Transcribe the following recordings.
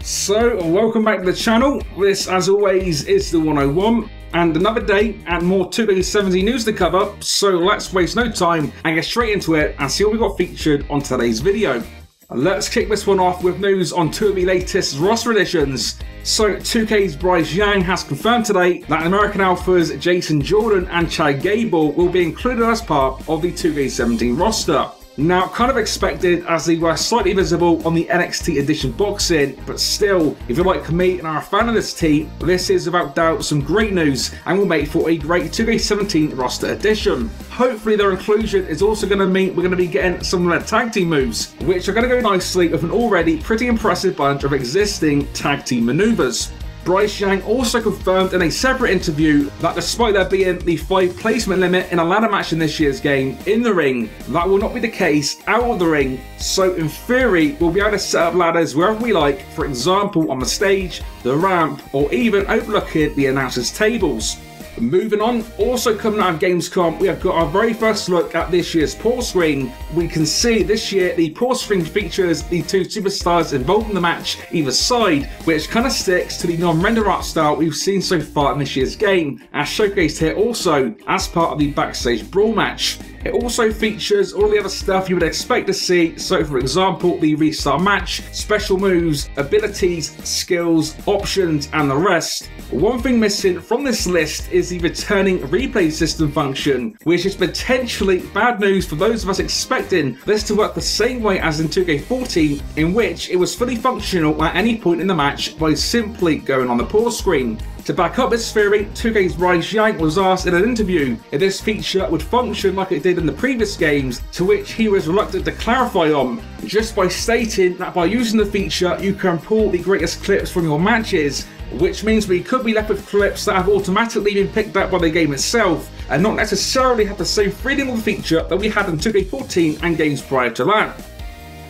So, welcome back to the channel. This, as always, is the 101, and another day and more 2K17 news to cover, so let's waste no time and get straight into it and see what we got featured on today's video. Let's kick this one off with news on two of the latest roster additions. So, 2K's Bryce Yang has confirmed today that American Alpha's Jason Jordan and Chad Gable will be included as part of the 2K17 roster. Now, kind of expected as they were slightly visible on the NXT Edition boxing, but still, if you're like me and are a fan of this team, this is without doubt some great news and will make for a great 2K17 roster addition. Hopefully their inclusion is also going to mean we're going to be getting some of their tag team moves, which are going to go nicely with an already pretty impressive bunch of existing tag team maneuvers. Bryce Yang also confirmed in a separate interview that despite there being the 5 placement limit in a ladder match in this year's game in the ring, that will not be the case out of the ring, so in theory we'll be able to set up ladders wherever we like, for example on the stage, the ramp, or even overlooking the announcers' tables. Moving on, also coming out of Gamescom, we have got our very first look at this year's pause screen. We can see this year the pause screen features the 2 superstars involved in the match either side, which kind of sticks to the non-render art style we've seen so far in this year's game, as showcased here also as part of the backstage brawl match. It also features all the other stuff you would expect to see, so for example the restart match, special moves, abilities, skills, options and the rest. One thing missing from this list is the returning replay system function, which is potentially bad news for those of us expecting this to work the same way as in 2K14, in which it was fully functional at any point in the match by simply going on the pause screen. To back up this theory, 2K's Bryce Yang was asked in an interview if this feature would function like it did in the previous games, to which he was reluctant to clarify on, just by stating that by using the feature you can pull the greatest clips from your matches, which means we could be left with clips that have automatically been picked up by the game itself and not necessarily have the same freedom of the feature that we had in 2K14 and games prior to that.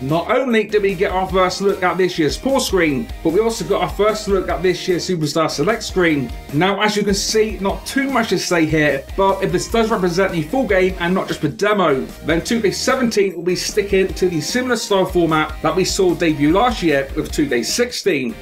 Not only did we get our first look at this year's pause screen, but we also got our first look at this year's Superstar Select screen. Now, as you can see, not too much to say here, but if this does represent the full game and not just a demo, then 2K17 will be sticking to the similar style format that we saw debut last year with 2K16.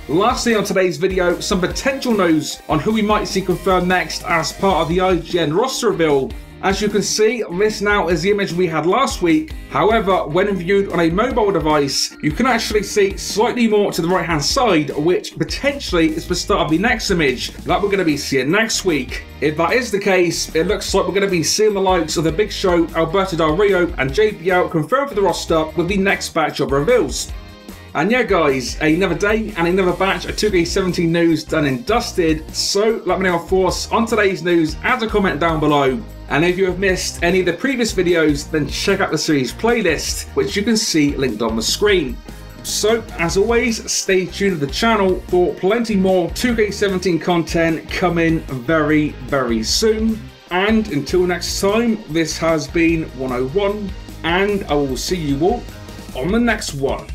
Lastly on today's video, some potential news on who we might see confirmed next as part of the IGN Roster Build. As you can see, this now is the image we had last week. However, when viewed on a mobile device, you can actually see slightly more to the right hand side, which potentially is the start of the next image that we're going to be seeing next week. If that is the case, it looks like we're going to be seeing the likes of the Big Show, Alberto Del Rio and JBL confirmed for the roster with the next batch of reveals. And yeah guys, another day and another batch of 2K17 news done and dusted, so let me know your thoughts on today's news, add a comment down below. And if you have missed any of the previous videos, then check out the series playlist, which you can see linked on the screen. So, as always, stay tuned to the channel for plenty more 2K17 content coming very, very soon. And until next time, this has been 101, and I will see you all on the next one.